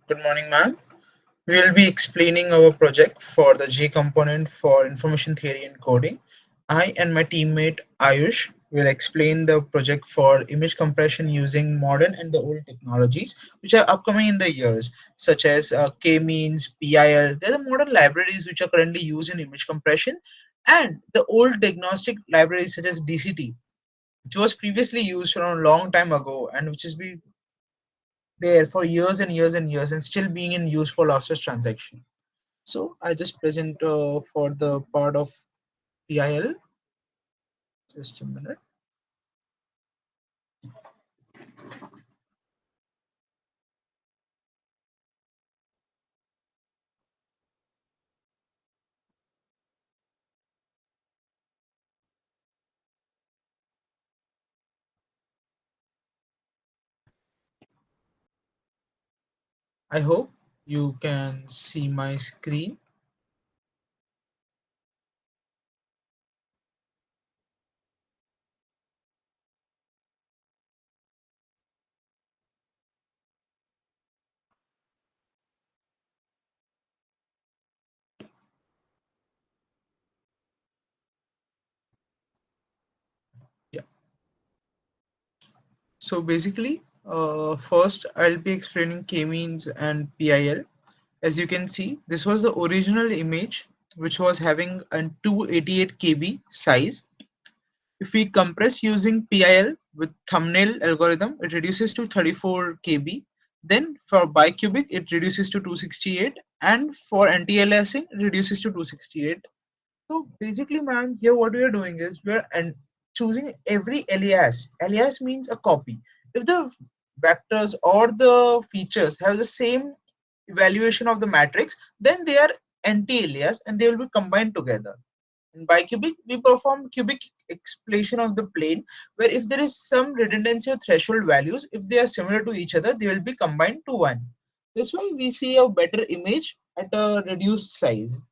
Good morning, ma'am. We will be explaining our project for the G component for information theory and coding. I and my teammate Ayush will explain the project for image compression using modern and the old technologies which are upcoming in the years, such as K-means, PIL. There are modern libraries which are currently used in image compression, and the old diagnostic libraries such as DCT, which was previously used from a long time ago and which has been there for years and years and years and still being in use for lossless transaction. So I just present for the part of PIL. Just a minute. I hope you can see my screen. Yeah. So basically, first I'll be explaining k-means and PIL. As you can see, this was the original image which was having a 288 KB size. If we compress using PIL with thumbnail algorithm, it reduces to 34 KB. Then for bicubic, it reduces to 268, and for anti-aliasing, it reduces to 268. So basically, ma'am, here what we are doing is we are choosing every alias. Alias means a copy. If the vectors or the features have the same evaluation of the matrix, then they are anti-alias and they will be combined together. In bicubic, we perform cubic explanation of the plane, where if there is some redundancy or threshold values, if they are similar to each other, they will be combined to one. That's why we see a better image at a reduced size.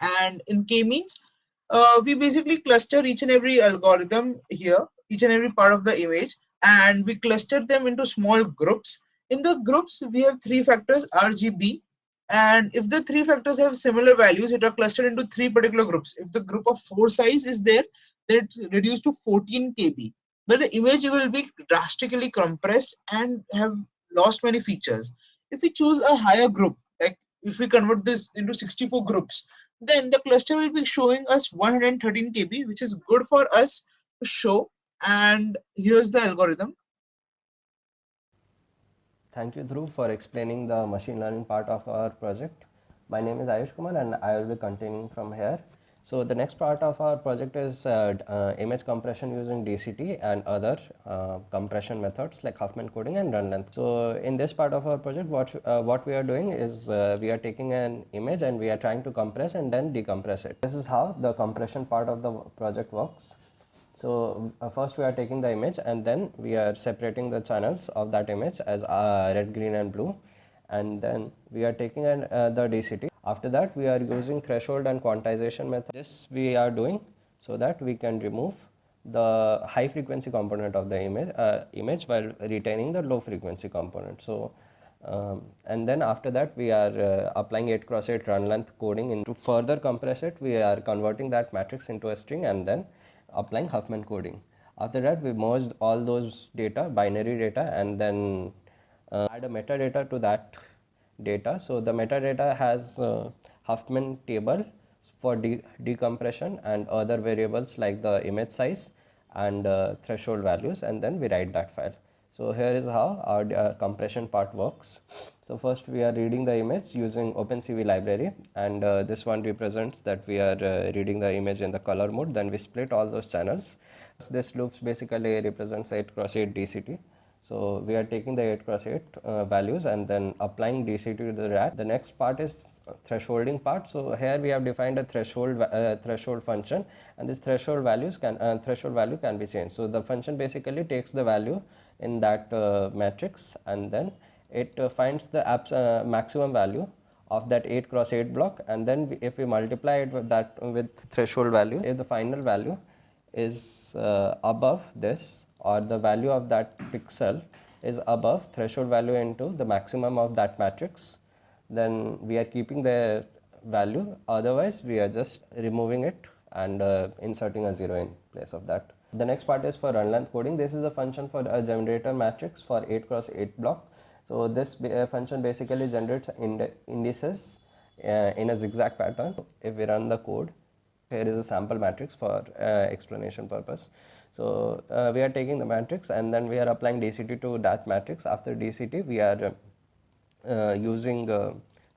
And in k-means, we basically cluster each and every algorithm here, each and every part of the image, and we cluster them into small groups. In the groups, we have three factors RGB, and if the three factors have similar values, it are clustered into three particular groups. If the group of four size is there, then it's reduced to 14 KB. But the image will be drastically compressed and have lost many features. If we choose a higher group, like if we convert this into 64 groups, then the cluster will be showing us 113 KB, which is good for us to show. And here's the algorithm. Thank you, Dhruv, for explaining the machine learning part of our project. My name is Ayush Kumar and I will be continuing from here. So the next part of our project is image compression using DCT and other compression methods like Huffman coding and run length. So in this part of our project, what we are doing is we are taking an image and we are trying to compress and then decompress it. This is how the compression part of the project works. So first we are taking the image and then we are separating the channels of that image as red, green and blue, and then we are taking the DCT. After that we are using threshold and quantization method. This we are doing so that we can remove the high frequency component of the image while retaining the low frequency component. So and then after that we are applying 8 cross 8 run length coding. To further compress it, we are converting that matrix into a string and then applying Huffman coding. After that, we merged all those data, binary data, and then add a metadata to that data. So the metadata has Huffman table for decompression and other variables like the image size and threshold values, and then we write that file. So here is how our compression part works. So first we are reading the image using OpenCV library, and this one represents that we are reading the image in the color mode. Then we split all those channels. This loops basically represents 8 cross 8 DCT. So we are taking the 8 cross 8 values and then applying DCT to the RAT. The next part is thresholding part. So here we have defined a threshold function, and this threshold value can be changed. So the function basically takes the value in that matrix and then it finds the maximum value of that 8 cross 8 block, and then if we multiply it with that with threshold value, if the final value is above this or the value of that pixel is above threshold value into the maximum of that matrix, then we are keeping the value, otherwise we are just removing it and inserting a 0 in place of that. The next part is for run length coding. This is a function for a generator matrix for 8 cross 8 block. So this function basically generates indices in a zigzag pattern. If we run the code, here is a sample matrix for explanation purpose. So we are taking the matrix and then we are applying DCT to that matrix. After DCT, we are using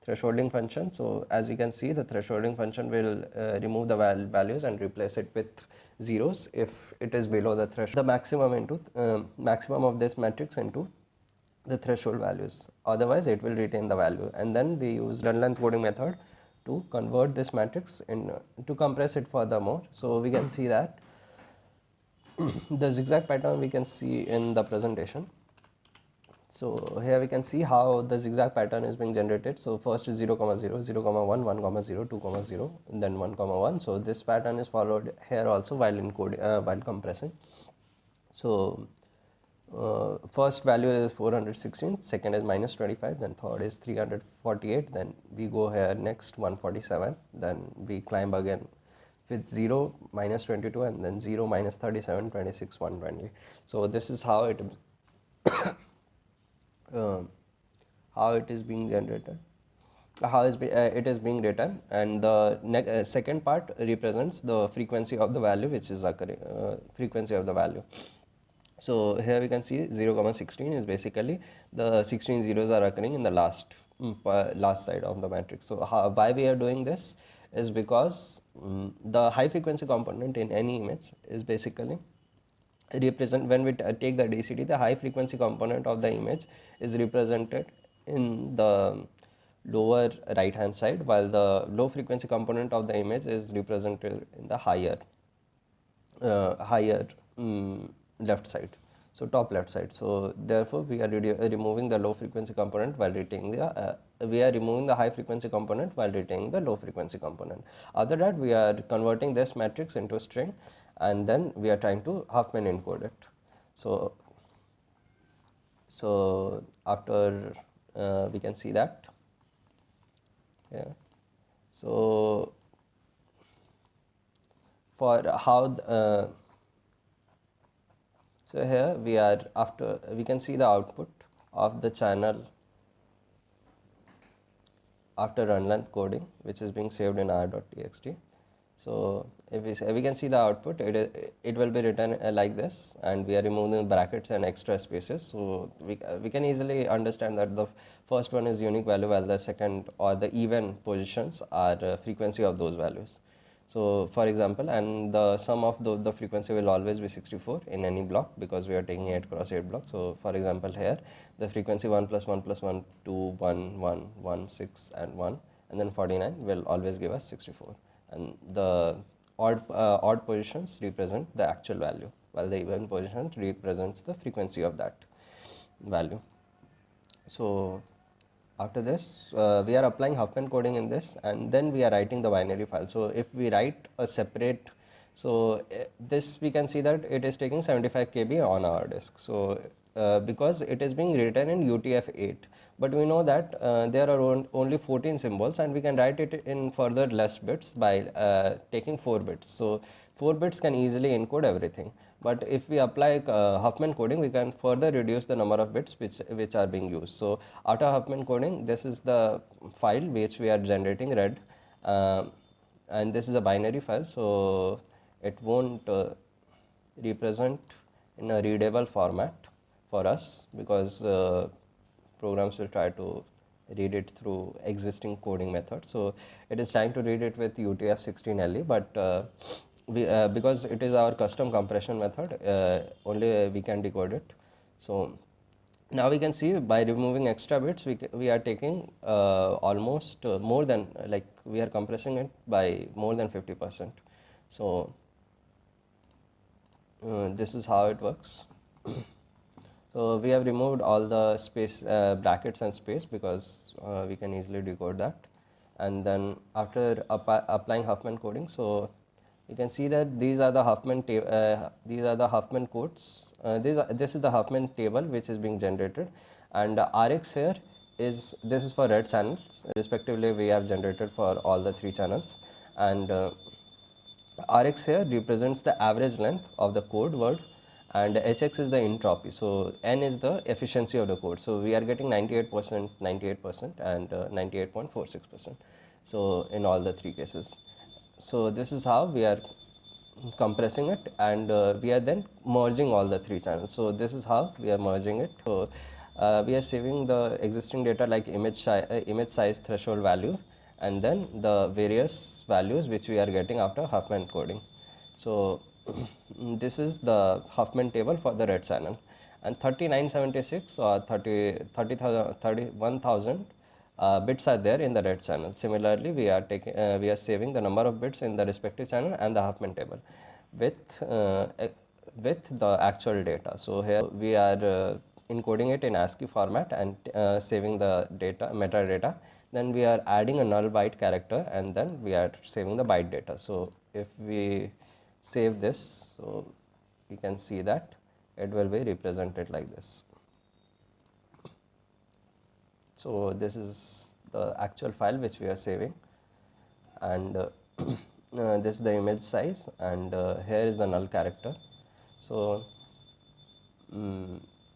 thresholding function. So as we can see, the thresholding function will remove the values and replace it with zeros if it is below the threshold. The maximum into maximum of this matrix into the threshold values, otherwise it will retain the value. And then we use run length coding method to convert this matrix in to compress it furthermore. So we can see that the zigzag pattern we can see in the presentation. So here we can see how the zigzag pattern is being generated. So first is 0 comma 0, 0 comma 1, 1 comma 0, 2 comma 0, and then 1 comma 1. So this pattern is followed here also while encoding while compressing. So first value is 416, second is minus 25, then third is 348, then we go here next 147, then we climb again with 0, minus 22, and then 0, minus 37, 26, 120. So this is um, how it is being generated, it is being written. And the second part represents the frequency of the value which is occurring, frequency of the value. So here we can see 0 comma 16 is basically the 16 zeros are occurring in the last side of the matrix. So why we are doing this is because the high frequency component in any image is basically represent, when we take the DCT, the high frequency component of the image is represented in the lower right hand side, while the low frequency component of the image is represented in the higher left side, so top left side. So therefore we are removing the low frequency component while retaining the we are removing the high frequency component while retaining the low frequency component. After that, we are converting this matrix into a string and then we are trying to Huffman encode it. So after we can see that, yeah. So for how so here we are, after we can see the output of the channel after run length coding, which is being saved in r.txt. So if we can see the output, it will be written like this, and we are removing brackets and extra spaces. So we can easily understand that the first one is unique value, while the second or the even positions are frequency of those values. So for example, and the sum of the frequency will always be 64 in any block because we are taking 8 cross 8 block. So for example, here the frequency 1 plus 1 plus 1, 2, 1, 1, 1, 6 and 1, and then 49 will always give us 64. And the odd positions represent the actual value, while the even position represents the frequency of that value. So after this, we are applying Huffman coding in this, and then we are writing the binary file. So if we write a separate, so this we can see that it is taking 75 KB on our disk. So because it is being written in UTF-8, but we know that there are only 14 symbols, and we can write it in further less bits by taking 4 bits. So 4 bits can easily encode everything. But if we apply Huffman coding, we can further reduce the number of bits which are being used. So after Huffman coding, this is the file which we are generating read, and this is a binary file, so it won't represent in a readable format for us, because programs will try to read it through existing coding methods. So it is trying to read it with UTF-16 LE, but because it is our custom compression method, only we can decode it. So now we can see by removing extra bits, we are taking almost more than, like we are compressing it by more than 50%. So this is how it works. So we have removed all the space brackets and space because we can easily decode that. And then after applying Huffman coding, so You can see that these are the Huffman codes. This is the Huffman table which is being generated, and Rx here is, this is for red channels. Respectively, we have generated for all the three channels, and Rx here represents the average length of the code word, and Hx is the entropy. So N is the efficiency of the code. So we are getting 98%, 98%, and 98.46%. So in all the three cases. So this is how we are compressing it, and we are then merging all the three channels. So this is how we are merging it. So we are saving the existing data like image size threshold value, and then the various values which we are getting after Huffman coding. So this is the Huffman table for the red channel, and 3976 or 31,000 bits are there in the red channel. Similarly, we are saving the number of bits in the respective channel and the Huffman table with with the actual data. So here we are encoding it in ASCII format and saving the data metadata. Then we are adding a null byte character, and then we are saving the byte data. So if we save this, so you can see that it will be represented like this. So this is the actual file which we are saving, and this is the image size, and here is the null character. So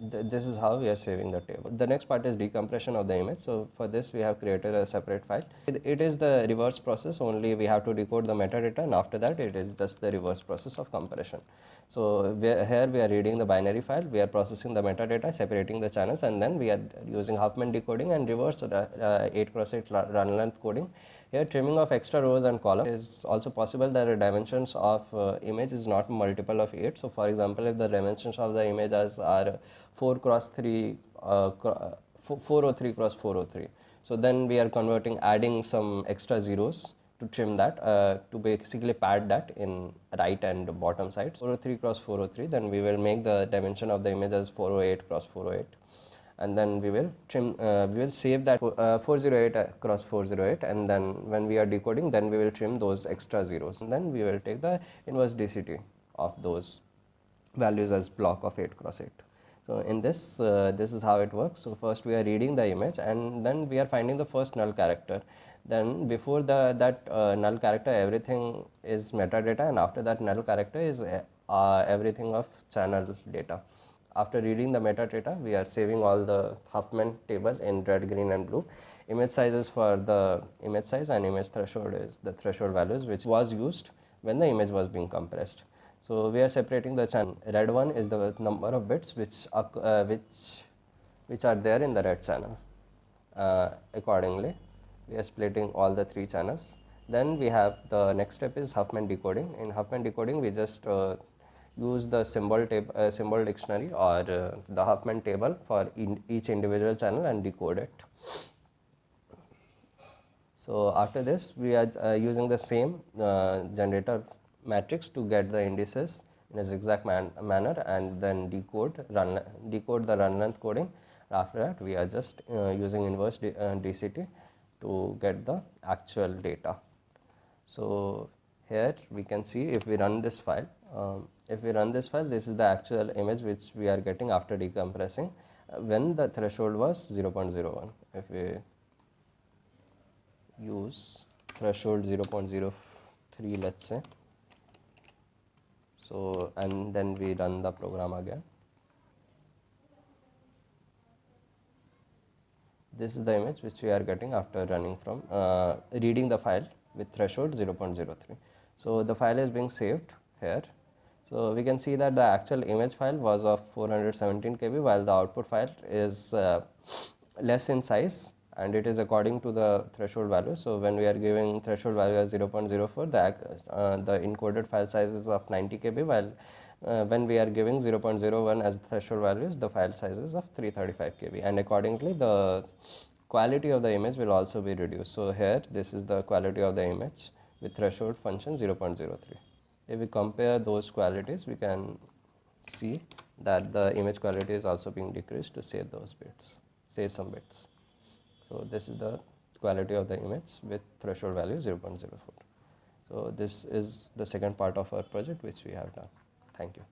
this is how we are saving the table. The next part is decompression of the image. So for this we have created a separate file. It is the reverse process, only we have to decode the metadata, and after that it is just the reverse process of compression. So here we are reading the binary file, we are processing the metadata, separating the channels, and then we are using Huffman decoding and reverse 8x8 run length coding. Here trimming of extra rows and columns is also possible. That the dimensions of image is not multiple of 8. So for example, if the dimensions of the image are 4 cross 3 403 cross 403, so then we are converting, adding some extra zeros to trim that, to basically pad that in right and bottom sides. 403 cross 403, then we will make the dimension of the image as 408 cross 408, and then we will trim, we will save that 408 cross 408, and then when we are decoding, then we will trim those extra zeros, and then we will take the inverse DCT of those values as block of 8 cross 8. So in this, this is how it works. So first we are reading the image, and then we are finding the first null character. Then before that null character, everything is metadata, and after that null character is everything of channel data. After reading the metadata, we are saving all the Huffman table in red, green, and blue. Image sizes for the image size, and image threshold is the threshold values which was used when the image was being compressed. So we are separating the channel. Red one is the number of bits which are there in the red channel. Accordingly, we are splitting all the three channels. Then we have the next step is Huffman decoding. In Huffman decoding, we just use the symbol dictionary or the Huffman table for each individual channel and decode it. So after this, we are using the same generator matrix to get the indices in a zigzag manner, and then decode the run length coding. After that, we are just using inverse DCT to get the actual data. So here we can see, if we run this file, this is the actual image which we are getting after decompressing when the threshold was 0.01. If we use threshold 0.03, let's say, so, and then we run the program again. This is the image which we are getting after running from reading the file with threshold 0.03. So the file is being saved here. So we can see that the actual image file was of 417 KB, while the output file is less in size, and it is according to the threshold value. So when we are giving threshold value as 0.04, the encoded file size is of 90 KB, while when we are giving 0.01 as threshold values, the file size is of 335 KB, and accordingly the quality of the image will also be reduced. So here this is the quality of the image with threshold function 0.03. If we compare those qualities, we can see that the image quality is also being decreased to save those bits, save some bits. So this is the quality of the image with threshold value 0.04. So this is the second part of our project which we have done. Thank you.